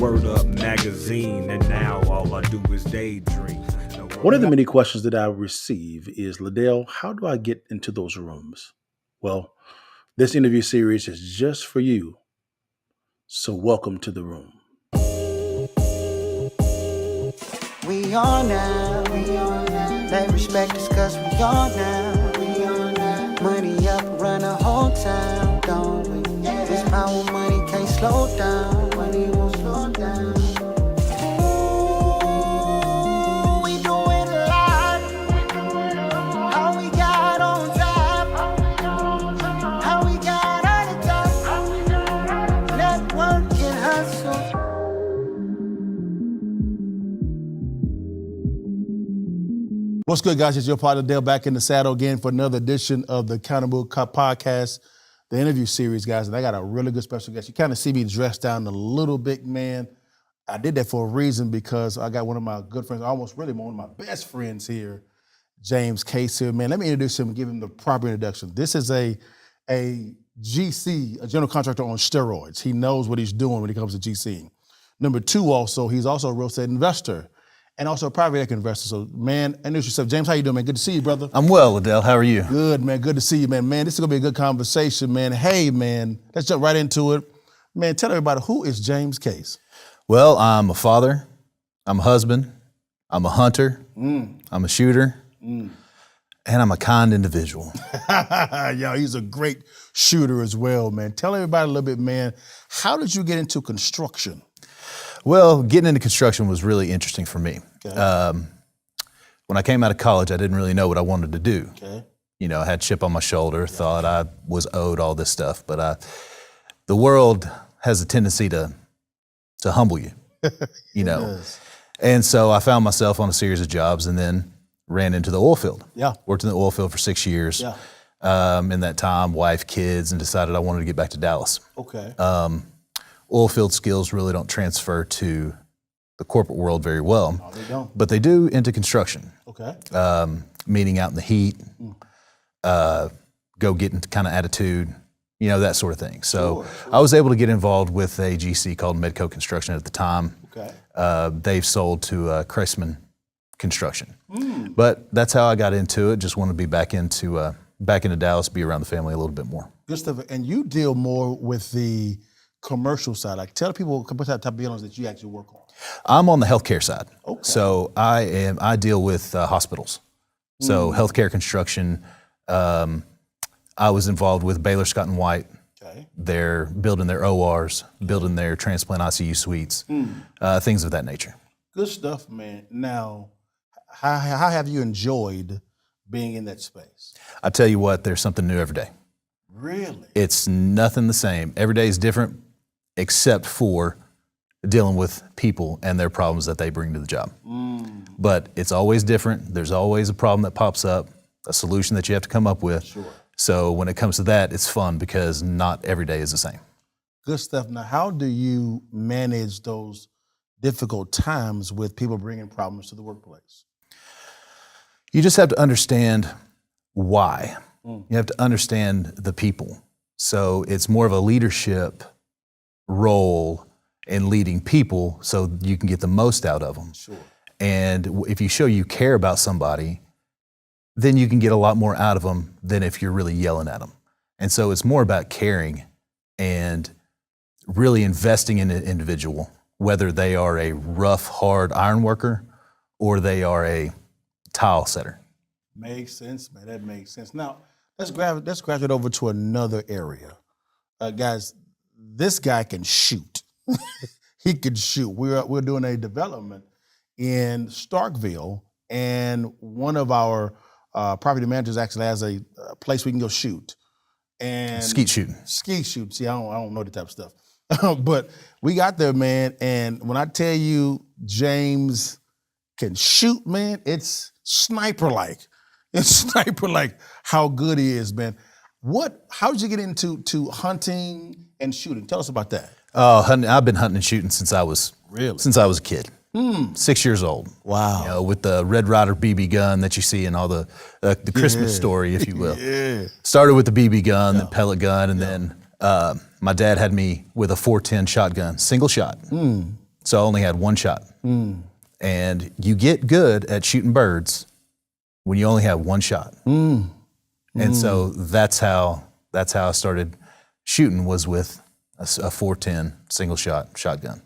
Word Up magazine, and now all I do is daydream. One of the many questions that I receive is, LaDale, how do I get into those rooms? Well, this interview series is just for you. So welcome to the room. We on now. They respect us cause we on now. Money up, run the whole town, don't we? This power money can't slow down. Money won't slow down. Ooh, we doing a lot. How we got on top. How we got on the top. Network and hustle. What's good, guys? It's your partner, Dale, back in the saddle again for another edition of the Countermove podcast, the interview series, guys. And I got a really good special guest. You kind of see me dressed down a little bit, man. I did that for a reason because I got one of my good friends, almost really one of my best friends here, James Case here. Man, let me introduce him and give him the proper introduction. This is a GC, a general contractor on steroids. He knows what he's doing when it comes to GCing. Number two, also, he's also a real estate investor and also a private equity investor. So, man, introduce yourself. James, how you doing, man? Good to see you, brother. I'm well, LaDale. How are you? Good, man. Good to see you, man. Man, this is going to be a good conversation, man. Hey, man, let's jump right into it. Man, tell everybody, who is James Case? Well, I'm a father. I'm a husband. I'm a hunter. I'm a shooter. And I'm a kind individual. Yo, he's a great shooter as well, man. Tell everybody a little bit, man, how did you get into construction? Well, getting into construction was really interesting for me. Okay. When I came out of college, I didn't really know what I wanted to do. Okay. You know, I had a chip on my shoulder, thought I was owed all this stuff, but the world has a tendency to humble you, you know. Yes. And so I found myself on a series of jobs and then ran into the oil field. Yeah. Worked in the oil field for 6 years. Yeah. In that time, wife, kids, and decided I wanted to get back to Dallas. Okay. Oil field skills really don't transfer to the corporate world very well. No, they don't. But they do into construction. Okay. Meeting out in the heat, go get into kind of attitude, you know, that sort of thing. So Sure. I was able to get involved with a GC called Medco Construction at the time. Okay. They've sold to Cressman Construction. But that's how I got into it. Just wanted to be back into Dallas, be around the family a little bit more. Good stuff. And you deal more with the commercial side. Like, tell people what type of buildings that you actually work on. I'm on the healthcare side. Okay. So I deal with hospitals. So healthcare construction. I was involved with Baylor Scott and White. Okay. They're building their ORs, building their transplant ICU suites, things of that nature. Good stuff, man. Now, how have you enjoyed being in that space? I tell you what, there's something new every day. Really? It's nothing the same. Every day is different except for dealing with people and their problems that they bring to the job. But it's always different. There's always a problem that pops up, a solution that you have to come up with. Sure. So when it comes to that, it's fun because not every day is the same. Good stuff. Now, how do you manage those difficult times with people bringing problems to the workplace? You just have to understand why. You have to understand the people. So it's more of a leadership role in leading people so you can get the most out of them. Sure. And if you show you care about somebody, then you can get a lot more out of them than if you're really yelling at them. And so it's more about caring and really investing in an individual, whether they are a rough, hard iron worker or they are a tile setter. Makes sense, man. That makes sense. Now, let's graduate over to another area. Guys, this guy can shoot. He can shoot. We're doing a development in Starkville, and one of our property managers actually has a place we can go shoot. And Skeet shooting. Skeet shoot. See, I don't know the type of stuff. But we got there, man, and when I tell you James can shoot, man, it's sniper-like. It's sniper-like how good he is, man. How did you get into hunting and shooting? Tell us about that. Oh, hunting, I've been hunting and shooting since I was a kid. 6 years old. Wow. You know, with the Red Ryder BB gun that you see in all the Christmas story, if you will. Yeah. Started with the BB gun, the pellet gun, and then my dad had me with a .410 shotgun, single shot. So I only had one shot. And you get good at shooting birds when you only have one shot. And so that's how I started shooting, was with a 410 single shot shotgun.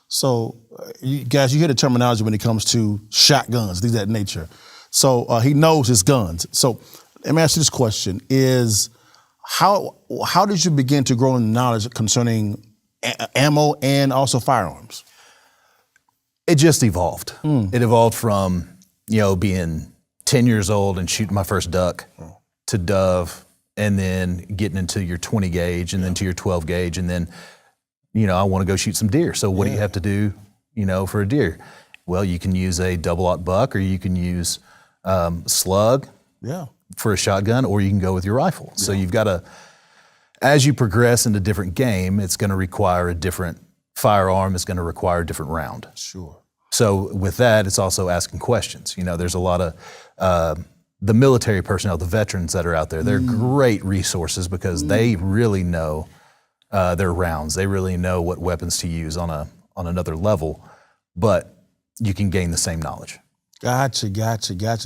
So, you guys, you hear the terminology when it comes to shotguns, things of that nature. So he knows his guns. So let me ask you this question: Is how did you begin to grow in knowledge concerning ammo and also firearms? It just evolved. It evolved from, being 10 years old and shooting my first duck to dove, and then getting into your 20 gauge and then to your 12 gauge. And then, I want to go shoot some deer. So what do you have to do, for a deer? Well, you can use a double-aught buck, or you can use slug for a shotgun, or you can go with your rifle. So you've got to, as you progress into different game, it's going to require a different firearm, it's going to require a different round. Sure. So with that, it's also asking questions. There's a lot of the military personnel, the veterans that are out there. They're great resources because they really know their rounds. They really know what weapons to use on another level, but you can gain the same knowledge. Gotcha.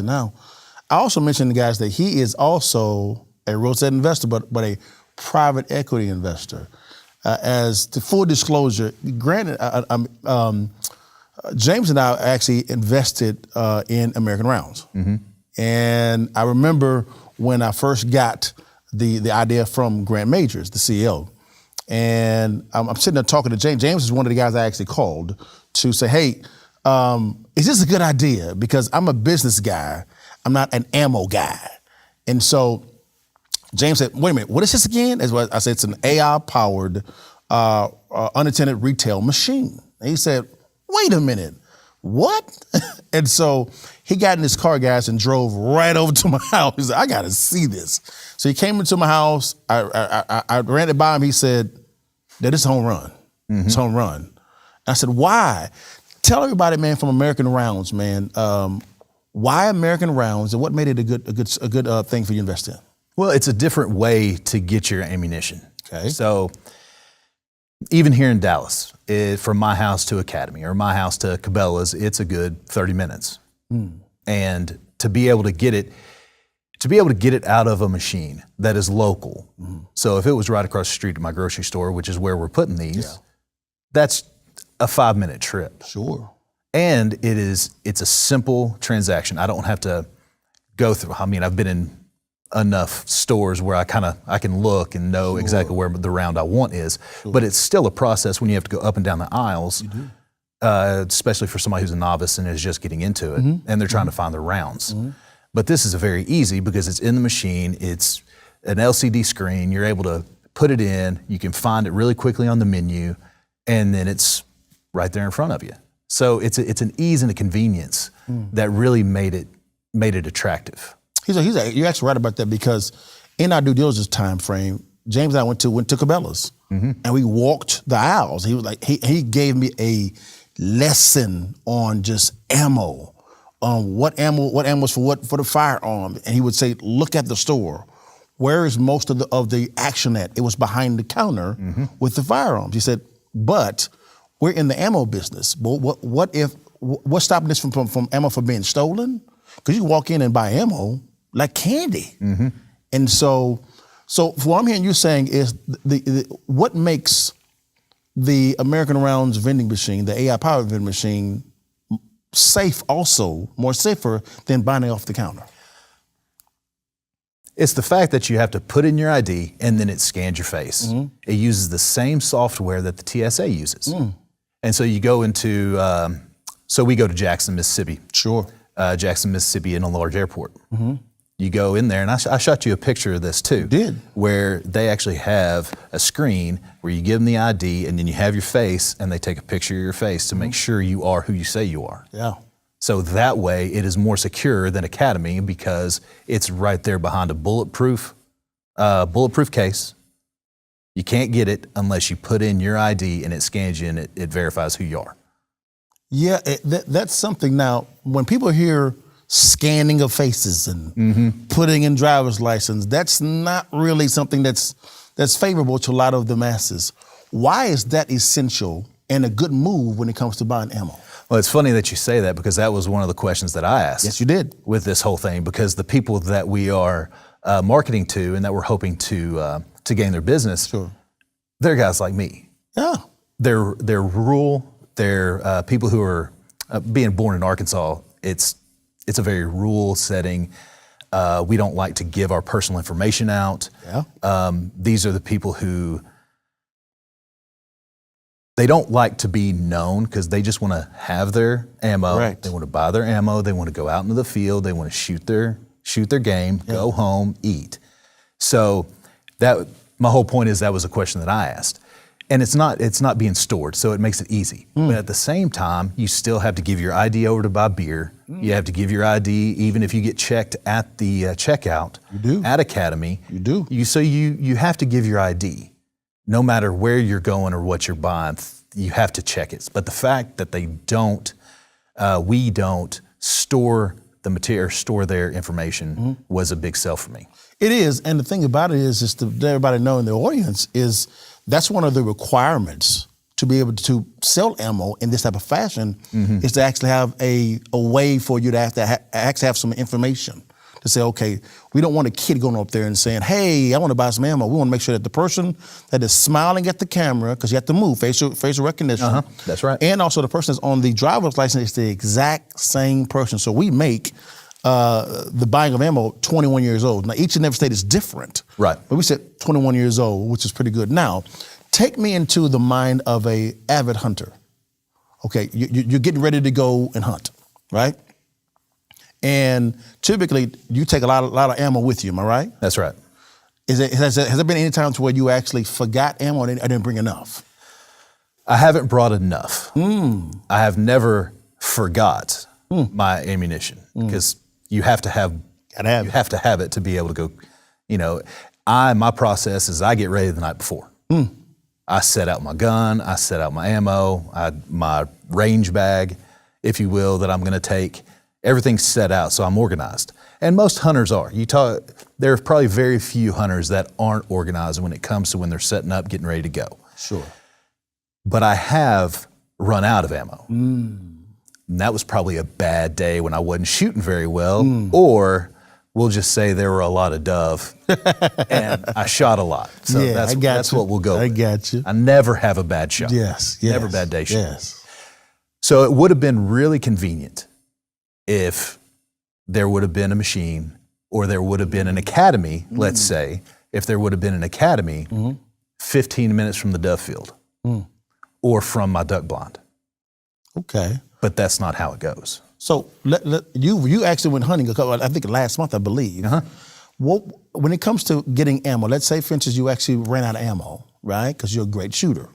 Now, I also mentioned, guys, that he is also a real estate investor, but a private equity investor. As to full disclosure, granted, James and I actually invested in American Rounds. And I remember when I first got the idea from Grant Majors, the CEO. And I'm sitting there talking to James. James is one of the guys I actually called to say, hey, is this a good idea? Because I'm a business guy. I'm not an ammo guy. And so James said, wait a minute, what is this again? As I said, it's an AI-powered unattended retail machine. And he said, wait a minute, what? And so he got in his car, guys, and drove right over to my house. He said, I got to see this. So he came into my house. I ran it by him. He said, that is home run. It's home run. I said, why? Tell everybody, man, from American Rounds, man, why American Rounds, and what made it a good thing for you to invest in? Well, it's a different way to get your ammunition. Okay. So even here in Dallas, from my house to Academy or my house to Cabela's, it's a good 30 minutes. And to be able to get it out of a machine that is local. So if it was right across the street at my grocery store, which is where we're putting these, that's a 5-minute trip. Sure. And it's a simple transaction. I don't have to go through, I've been in enough stores where I can look and know exactly where the round I want is, but it's still a process when you have to go up and down the aisles, especially for somebody who's a novice and is just getting into it, and they're trying to find their rounds. But this is very easy because it's in the machine, it's an LCD screen, you're able to put it in, you can find it really quickly on the menu, and then it's right there in front of you. So it's an ease and a convenience that really made it attractive. You're actually right about that, because in our due diligence time frame, James and I went to Cabela's and we walked the aisles. He was like, he gave me a lesson on just ammo, what ammo's for the firearm, and he would say, look at the store. Where is most of the action at? It was behind the counter with the firearms. He said, but we're in the ammo business. But what's stopping this from ammo from being stolen? Because you can walk in and buy ammo like candy. And so what I'm hearing you saying is what makes the American Rounds vending machine, the AI powered vending machine, safe, also more safer than buying it off the counter? It's the fact that you have to put in your ID and then it scans your face. It uses the same software that the TSA uses. And so you go into, so we go to Jackson, Mississippi. Sure. Jackson, Mississippi, in a large airport. You go in there, and I shot you a picture of this too. You did. Where they actually have a screen where you give them the ID, and then you have your face, and they take a picture of your face to make sure you are who you say you are. Yeah. So that way, it is more secure than Academy because it's right there behind a bulletproof case. You can't get it unless you put in your ID and it scans you and it verifies who you are. Yeah, that's something. Now, when people hear scanning of faces and putting in driver's license, that's not really something that's favorable to a lot of the masses. Why is that essential and a good move when it comes to buying ammo? Well, it's funny that you say that because that was one of the questions that I asked. Yes, you did. With this whole thing, because the people that we are marketing to and that we're hoping to gain their business, Sure. they're guys like me. Yeah. They're rural. They're people who are being born in Arkansas. It's a very rural setting. We don't like to give our personal information out. Yeah. These are the people who they don't like to be known because they just want to have their ammo. Right. They want to buy their ammo. They want to go out into the field. They want to shoot their game, go home, eat. So that my whole point is that was a question that I asked. And it's not being stored, so it makes it easy. But at the same time, you still have to give your ID over to buy beer. You have to give your ID even if you get checked at the checkout. You do. At Academy. You do. You have to give your ID. No matter where you're going or what you're buying, you have to check it. But the fact that we don't store the material, store their information was a big sell for me. It is, and the thing about it is just to let everybody know in the audience is that's one of the requirements to be able to sell ammo in this type of fashion is to actually have a way for you to actually have some information to say, okay, we don't want a kid going up there and saying, hey, I want to buy some ammo. We want to make sure that the person that is smiling at the camera, because you have to move, facial recognition. That's right. And also the person that's on the driver's license is the exact same person. So we make the buying of ammo 21 years old. Now, each and every state is different. Right. But we said 21 years old, which is pretty good. Now, take me into the mind of a avid hunter. Okay, you're getting ready to go and hunt, right? And typically, you take a lot of ammo with you, am I right? That's right. Has there been any times where you actually forgot ammo and I didn't bring enough? I haven't brought enough. I have never forgot my ammunition because you have to have it to be able to go. You know, my process is I get ready the night before. I set out my gun, I set out my ammo, my range bag, if you will, that I'm going to take. Everything's set out, so I'm organized. And most hunters are. There are probably very few hunters that aren't organized when it comes to when they're setting up, getting ready to go. Sure. But I have run out of ammo. And that was probably a bad day when I wasn't shooting very well, or we'll just say there were a lot of dove and I shot a lot. So Yeah, that's what we'll go with. I got you. I never have a bad shot. Yes. Never a bad day shooting. Yes. So it would have been really convenient if there would have been a machine or there would have been an academy, let's say, if there would have been an academy 15 minutes from the dove field or from my duck blind. Okay. But that's not how it goes. So you actually went hunting I think last month, I believe. When it comes to getting ammo, let's say, for instance, you actually ran out of ammo, right? Because you're a great shooter.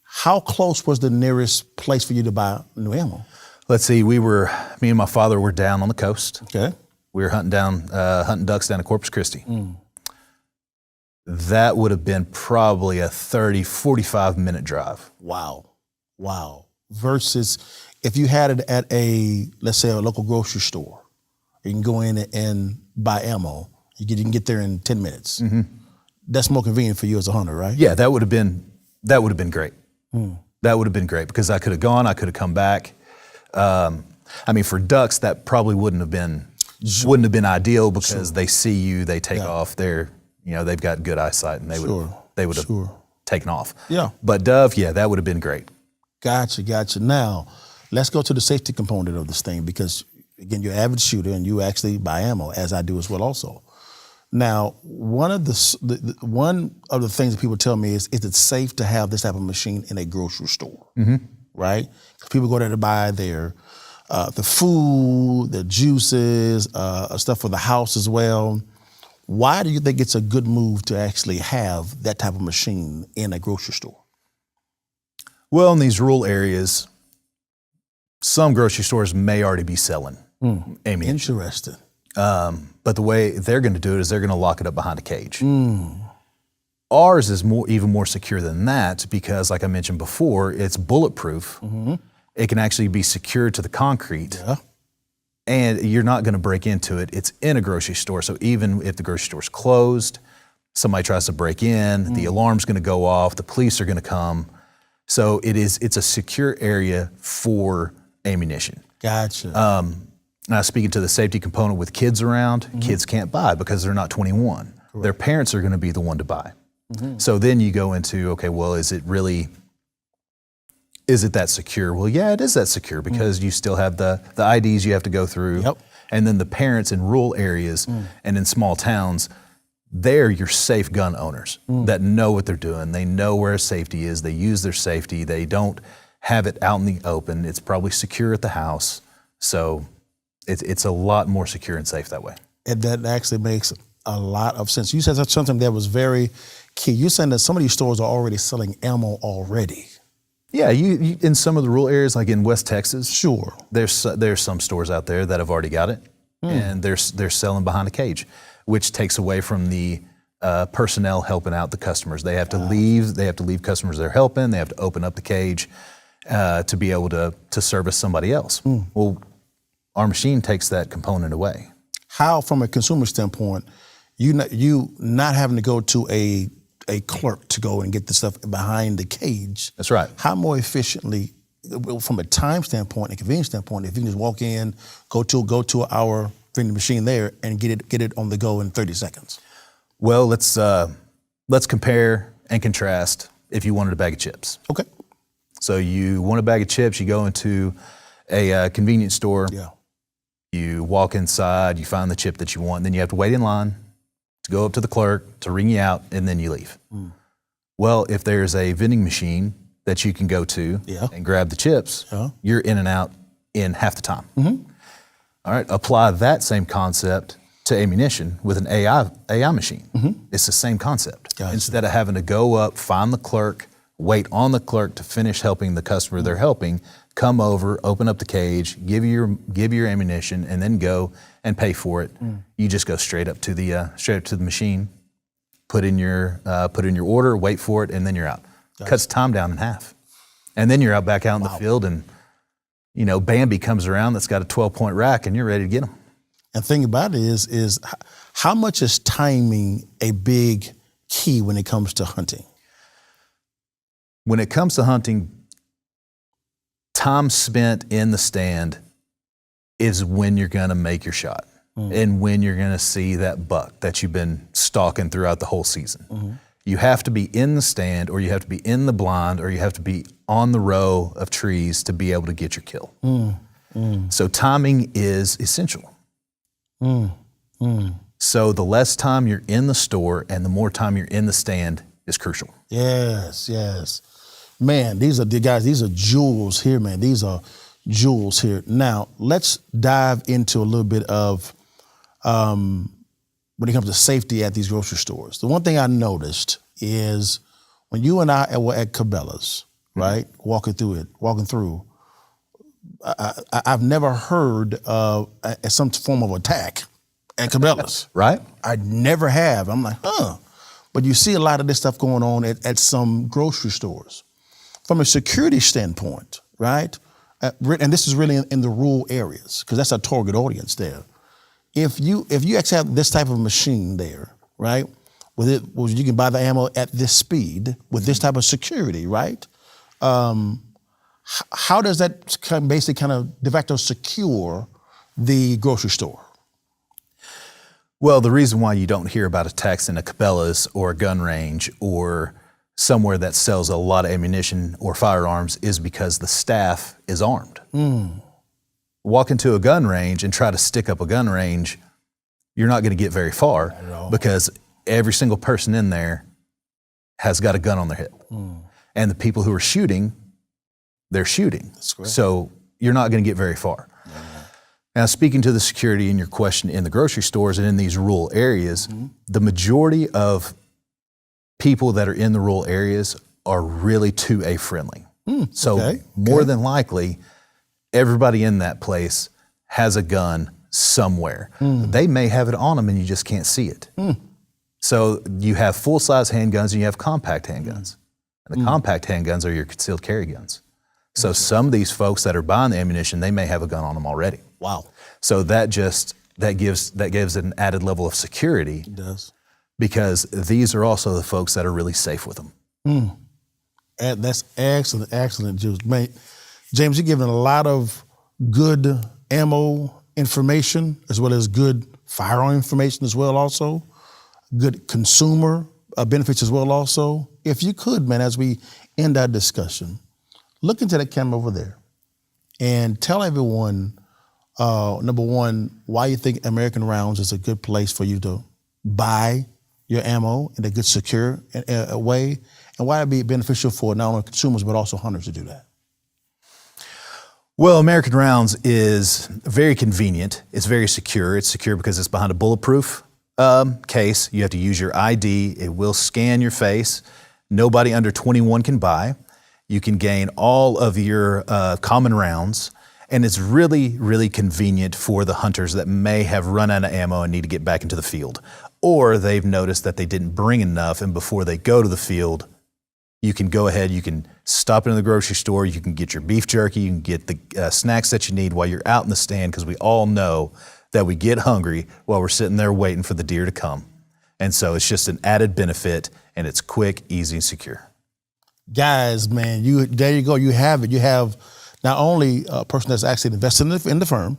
How close was the nearest place for you to buy new ammo? Let's see, me and my father were down on the coast. Okay. We were hunting ducks down at Corpus Christi. That would have been probably a 30, 45 minute drive. Wow. Versus if you had it at let's say a local grocery store, you can go in and buy ammo. You can get there in 10 minutes. That's more convenient for you as a hunter, right? Yeah, that would have been great. That would have been great because I could have gone, I could have come back. I mean, for ducks, that probably wouldn't have been ideal because they see you, they take off. They've got good eyesight, and they would have taken off. Yeah. But dove, that would have been great. Gotcha. Now, let's go to the safety component of this thing because, again, you're an avid shooter and you actually buy ammo, as I do as well also. Now, one of the things that people tell me is it safe to have this type of machine in a grocery store, right? Because people go there to buy the food, the juices, stuff for the house as well. Why do you think it's a good move to actually have that type of machine in a grocery store? Well, in these rural areas, some grocery stores may already be selling ammunition. Interesting. But the way they're going to do it is they're going to lock it up behind a cage. Ours is even more secure than that because, like I mentioned before, it's bulletproof. It can actually be secured to the concrete. And you're not going to break into it. It's in a grocery store. So even if the grocery store's closed, somebody tries to break in, the alarm's going to go off, the police are going to come. So it's a secure area for ammunition. Gotcha. Now, speaking to the safety component with kids around, kids can't buy because they're not 21. Their parents are going to be the one to buy. So then you go into, okay, well, is it that secure? Well, yeah, it is that secure because you still have the IDs you have to go through. Yep. And then the parents in rural areas and in small towns, they're your safe gun owners that know what they're doing. They know where safety is. They use their safety. They don't have it out in the open. It's probably secure at the house. So it's a lot more secure and safe that way. And that actually makes a lot of sense. You said that's something that was very key. You're saying that some of these stores are already selling ammo already. Yeah, you in some of the rural areas, like in West Texas, Sure. there's some stores out there that have already got it, and they're selling behind a cage, which takes away from the personnel helping out the customers. They have to leave. They have to leave customers they're helping. They have to open up the cage to be able to service somebody else. Well, our machine takes that component away. How, from a consumer standpoint, you not having to go to a clerk to go and get the stuff behind the cage. That's right. How more efficiently, from a time standpoint and convenience standpoint, if you can just walk in, go to our vending machine there and get it on the go in 30 seconds. Well, let's compare and contrast. If you wanted a bag of chips, Okay. so you want a bag of chips, you go into a convenience store. Yeah. You walk inside, you find the chip that you want, then you have to wait in line to go up to the clerk to ring you out, and then you leave. Well, if there's a vending machine that you can go to and grab the chips, you're in and out in half the time. All right, apply that same concept to ammunition with an AI machine. It's the same concept. Gotcha. Instead of having to go up, find the clerk, wait on the clerk to finish helping the customer they're helping, come over, open up the cage, give you your ammunition, and then go and pay for it. You just go straight up to the machine, put in your order, wait for it, and then you're out. Cuts time down in half, and then you're back out in the field, and Bambi comes around that's got a 12-point rack, and you're ready to get him. And the thing about it is how much is timing a big key when it comes to hunting? When it comes to hunting, time spent in the stand is when you're going to make your shot and when you're going to see that buck that you've been stalking throughout the whole season. You have to be in the stand, or you have to be in the blind, or you have to be on the row of trees to be able to get your kill. So timing is essential. So the less time you're in the store and the more time you're in the stand is crucial. Yes. Man, these are jewels here, man. These are jewels here. Now, let's dive into a little bit of when it comes to safety at these grocery stores. The one thing I noticed is when you and I were at Cabela's, right, walking through, I've never heard of some form of attack at Cabela's. Right? I never have. I'm like, But you see a lot of this stuff going on at some grocery stores. From a security standpoint, right? And this is really in the rural areas, because that's our target audience there. If you actually have this type of machine there, right? You can buy the ammo at this speed with this type of security, right? How does that basically kind of de facto secure the grocery store? Well, the reason why you don't hear about attacks in a Cabela's or a gun range or somewhere that sells a lot of ammunition or firearms is because the staff is armed. Walk into a gun range and try to stick up a gun range, you're not going to get very far because every single person in there has got a gun on their hip. And the people who are shooting, they're shooting. So you're not going to get very far. Now, speaking to the security in your question in the grocery stores and in these rural areas, the majority of people that are in the rural areas are really 2A friendly. So more than likely, everybody in that place has a gun somewhere. They may have it on them and you just can't see it. So you have full-size handguns and you have compact handguns. And the compact handguns are your concealed carry guns. So some of these folks that are buying the ammunition, they may have a gun on them already. Wow. So that gives an added level of security. It does. Because these are also the folks that are really safe with them. That's excellent, Juice. Mate, James, you're giving a lot of good ammo information as well as good firearm information as well also, good consumer benefits as well also. If you could, man, as we end our discussion, look into that camera over there and tell everyone, number one, why you think American Rounds is a good place for you to buy your ammo in a good, secure way, and why it'd be beneficial for not only consumers but also hunters to do that. Well, American Rounds is very convenient. It's very secure. It's secure because it's behind a bulletproof case. You have to use your ID. It will scan your face. Nobody under 21 can buy. You can gain all of your common rounds. And it's really, really convenient for the hunters that may have run out of ammo and need to get back into the field. Or they've noticed that they didn't bring enough, and before they go to the field, you can go ahead, you can stop in the grocery store, you can get your beef jerky, you can get the snacks that you need while you're out in the stand, because we all know that we get hungry while we're sitting there waiting for the deer to come. And so it's just an added benefit, and it's quick, easy, and secure. Guys, man, there you go. You have it. You have not only a person that's actually invested in the firm,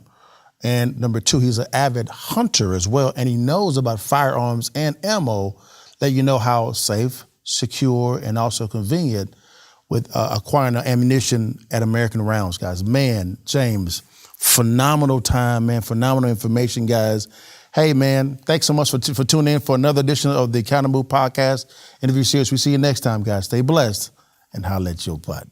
and number two, he's an avid hunter as well, and he knows about firearms and ammo, that you know how safe, secure, and also convenient with acquiring ammunition at American Rounds, guys. Man, James, phenomenal time, man, phenomenal information, guys. Hey, man, thanks so much for tuning in for another edition of the Countermove podcast interview series. We see you next time, guys. Stay blessed and holla at your butt.